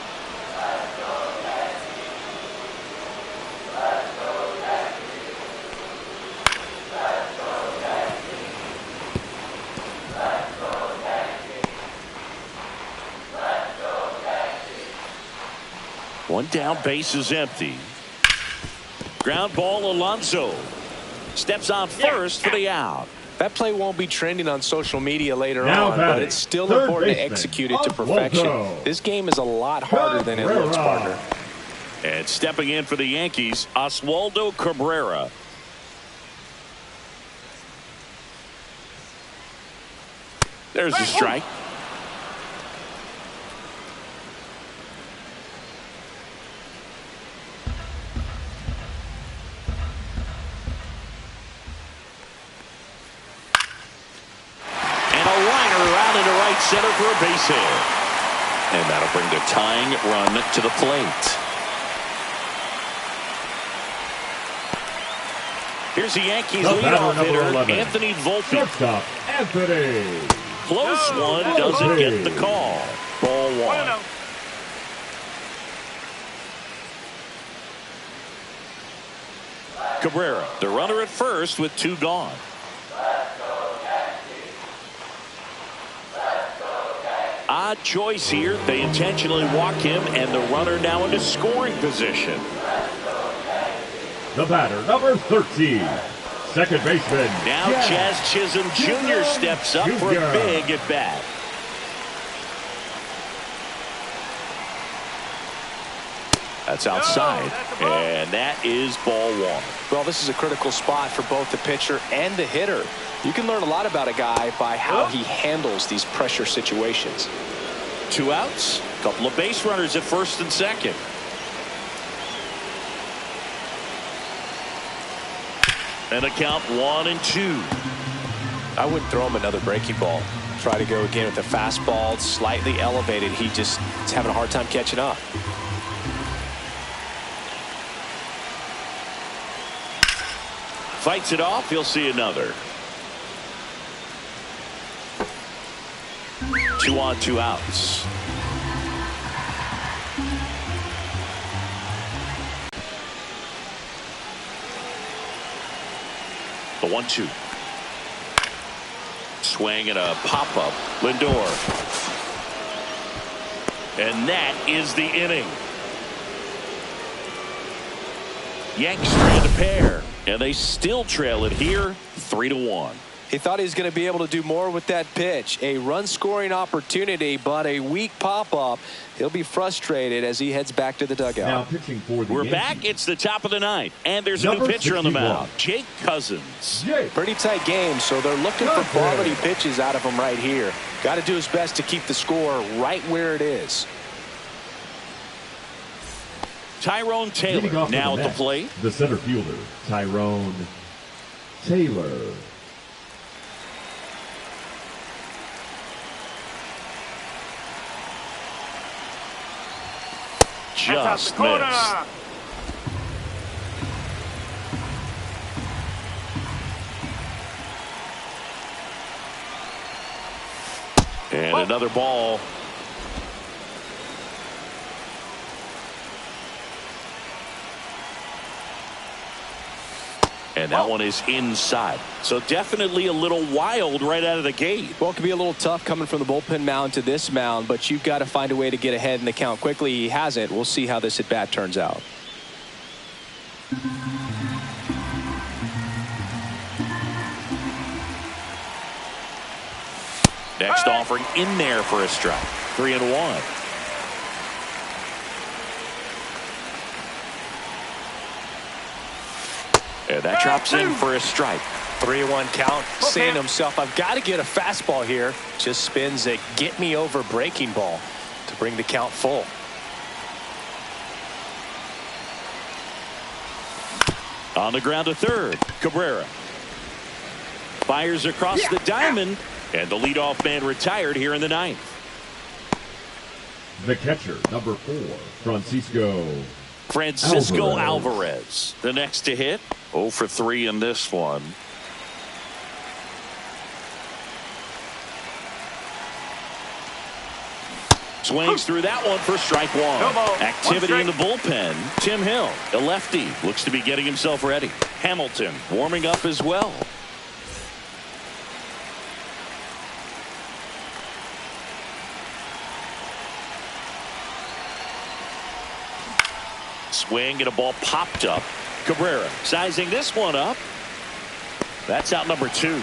One down, base is empty. Ground ball, Alonso steps on first for the out. That play won't be trending on social media later Now on, but it's still important to execute it to perfection. This game is a lot harder than it looks, partner. And stepping in for the Yankees, Oswaldo Cabrera. There's the strike. And a liner out into right center for a base hit. And that'll bring the tying run to the plate. Here's the Yankees leadoff hitter, 11. Anthony Volpe. Shortstop, Anthony. Close one, doesn't get the call. Ball one. Cabrera, the runner at first with 2 gone. Odd choice here. They intentionally walk him, and the runner now into scoring position. The batter, number 13, second baseman. Now Jazz Chisholm Jr. steps up for a big at bat. That's outside, and that is ball one. Well, this is a critical spot for both the pitcher and the hitter. You can learn a lot about a guy by how he handles these pressure situations. 2 outs, a couple of base runners at first and second. And a count 1-2. I wouldn't throw him another breaking ball. Try to go again with a fastball, slightly elevated. He just is having a hard time catching up. Fights it off. He'll see another. 2 on, 2 outs. The 1-2. Swing and a pop-up. Lindor. And that is the inning. Yanks strand a pair, and they still trail it here 3-1. He thought he was going to be able to do more with that pitch. A run-scoring opportunity, but a weak pop-up. He'll be frustrated as he heads back to the dugout. Now pitching for the We're Yankees. back. It's the top of the ninth, and there's a Number new pitcher on the 61. mound, Jake Cousins. Pretty tight game, so they're looking for quality pitches out of him right here. Got to do his best to keep the score right where it is. Tyrone Taylor now at the plate. The center fielder, Tyrone Taylor. Just missed. And another ball. And that one is inside. So definitely a little wild right out of the gate. Well, it can be a little tough coming from the bullpen mound to this mound, but you've got to find a way to get ahead in the count quickly. He hasn't. We'll see how this at-bat turns out. Next offering in there for a strike. 3-1. And that drops in for a strike. 3-1 count. Saying to himself, I've got to get a fastball here. Just spins a get me over breaking ball to bring the count full. On the ground to third. Cabrera fires across the diamond, and the leadoff man retired here in the ninth. The catcher, number 4, Francisco Alvarez, the next to hit. 0 for 3 in this one. Swings through that one for strike one. Activity in the bullpen. Tim Hill, a lefty, looks to be getting himself ready. Hamilton warming up as well. Swing and a ball popped up. Cabrera sizing this one up. That's out number 2.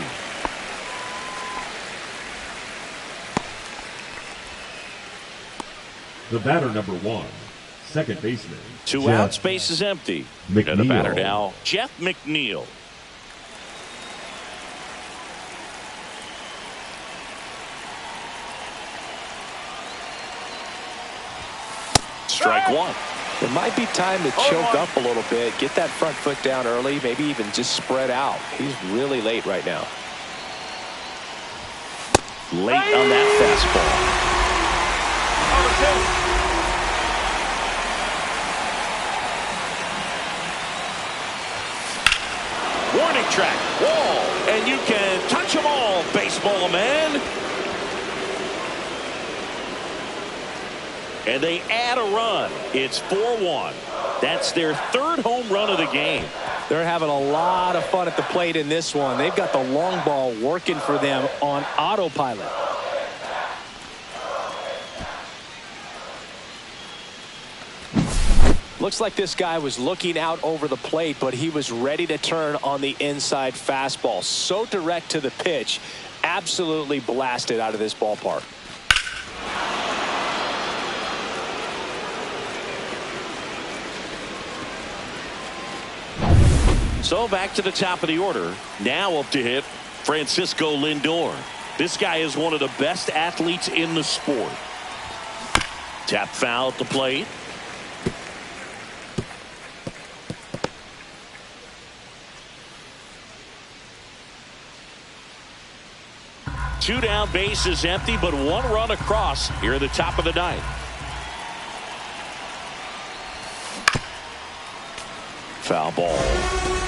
The batter, number 1, second baseman. 2 outs, base is empty. McNeil. And the batter now, Jeff McNeil. Strike one. It might be time to choke up a little bit, get that front foot down early, maybe even just spread out. He's really late right now. Late on that fastball. Warning track, wall, and you can touch them all, baseball man. And they add a run. It's 4-1. That's their third home run of the game. They're having a lot of fun at the plate in this one. They've got the long ball working for them on autopilot. Looks like this guy was looking out over the plate, but he was ready to turn on the inside fastball. So direct to the pitch, absolutely blasted out of this ballpark. So back to the top of the order. Now up to hit Francisco Lindor. This guy is one of the best athletes in the sport. Tap foul at the plate. Two down, bases empty, but one run across here at the top of the ninth. Foul ball.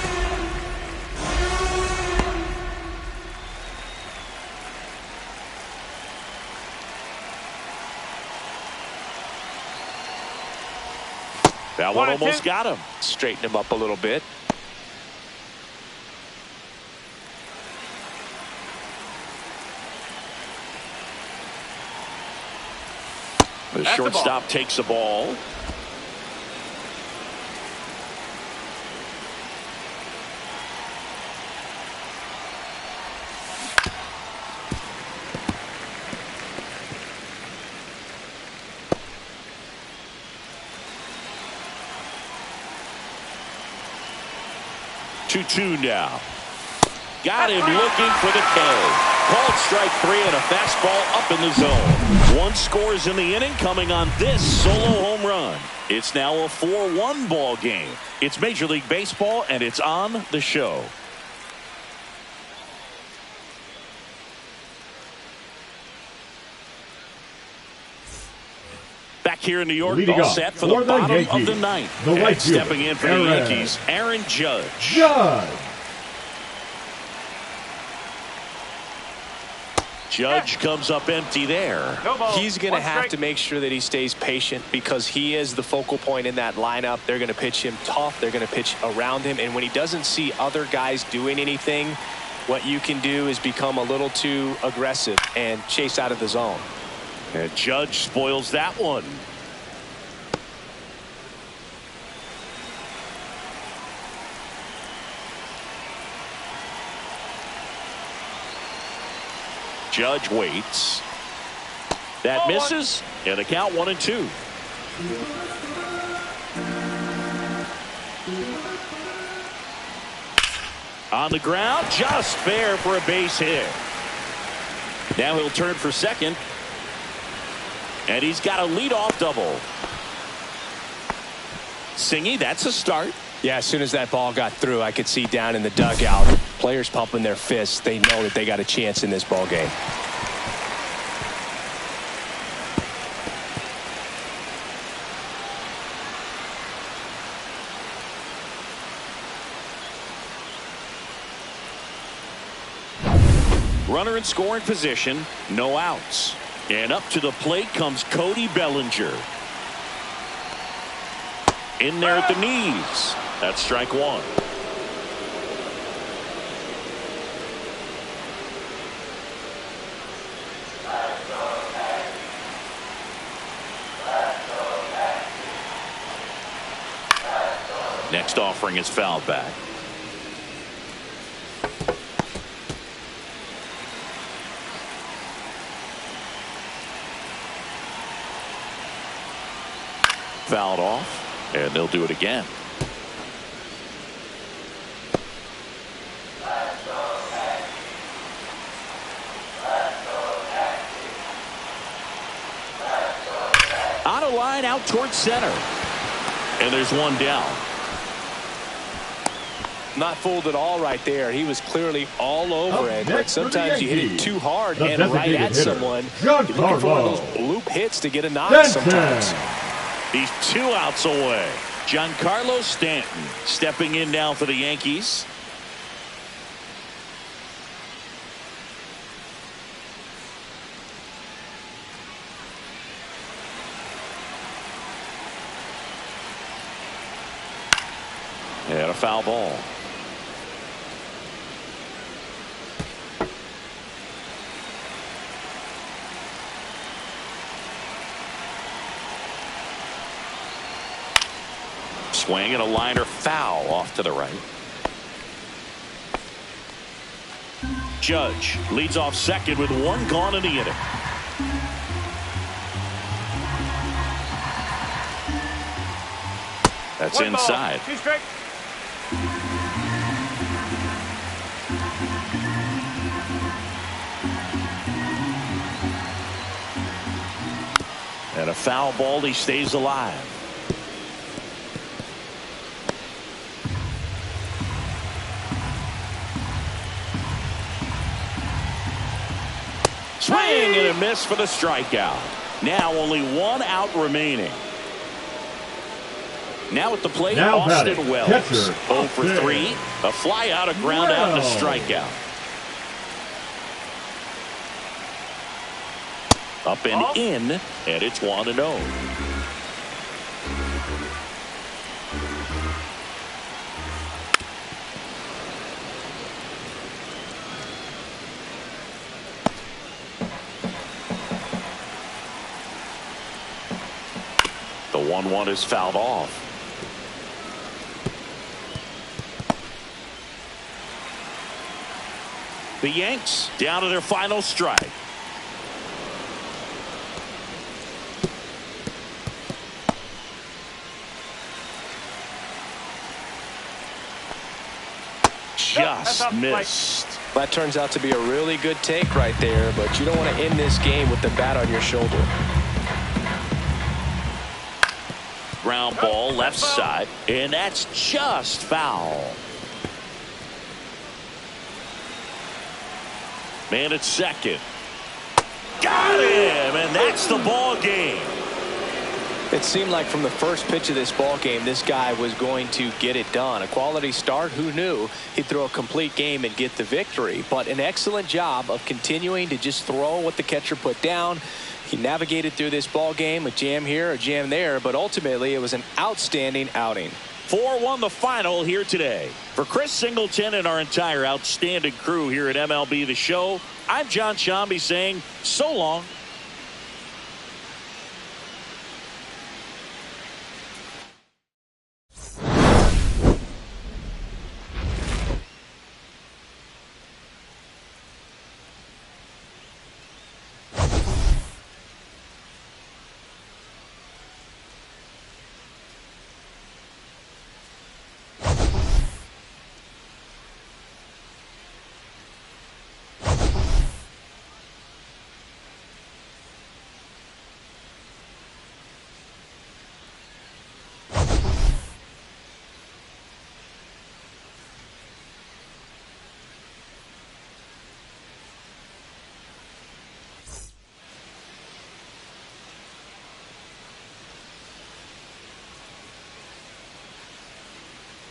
That one almost got him. Straighten him up a little bit. The shortstop takes the ball. Two now. Got him looking for the K. Called strike three and a fastball up in the zone. One scores in the inning coming on this solo home run. It's now a 4-1 ball game. It's Major League Baseball and it's on the show. Back here in New York, leading all up set for for the the bottom Yankees, of the ninth. the right And stepping in for the Yankees, Aaron Judge. Judge comes up empty there. He's going to have to make sure that he stays patient because he is the focal point in that lineup. They're going to pitch him tough. They're going to pitch around him. And when he doesn't see other guys doing anything, what you can do is become a little too aggressive and chase out of the zone. And Judge spoils that one. Judge waits. That misses. And the count 1-2. On the ground, just fair for a base hit. Now he'll turn for second. And he's got a leadoff double. Singy, that's a start. Yeah, as soon as that ball got through, I could see down in the dugout, players pumping their fists. They know that they got a chance in this ball game. Runner in scoring position, no outs. And up to the plate comes Cody Bellinger. In there at the knees. That's strike one. Next offering is fouled back. Fouled off, and they'll do it again. On a line out towards center. And there's one down. Not fooled at all right there. He was clearly all over it. But sometimes you hit it too hard and right at someone. You're looking for one of those loop hits to get a knock sometimes. He's 2 outs away. Giancarlo Stanton stepping in now for the Yankees. And a foul ball. Swing and a liner foul off to the right. Judge leads off second with 1 gone in the inning. That's inside. And a foul ball. He stays alive. Swing and a miss for the strikeout. Now only 1 out remaining. Now at the plate, Austin Wells. 0 for 3. A fly out, a ground out, and a strikeout. Up and in, and it's 1-0. The 1-1 is fouled off. The Yanks down to their final strike. Just missed. That turns out to be a really good take right there, but you don't want to end this game with the bat on your shoulder. Ground ball left side, and that's just foul. Man at second. Got him, and that's the ball game. It seemed like from the first pitch of this ball game, this guy was going to get it done. A quality start. Who knew he'd throw a complete game and get the victory? But an excellent job of continuing to just throw what the catcher put down. He navigated through this ball game, a jam here, a jam there, but ultimately it was an outstanding outing. 4-1 the final here today. For Chris Singleton and our entire outstanding crew here at MLB The Show, I'm John Shambi saying so long.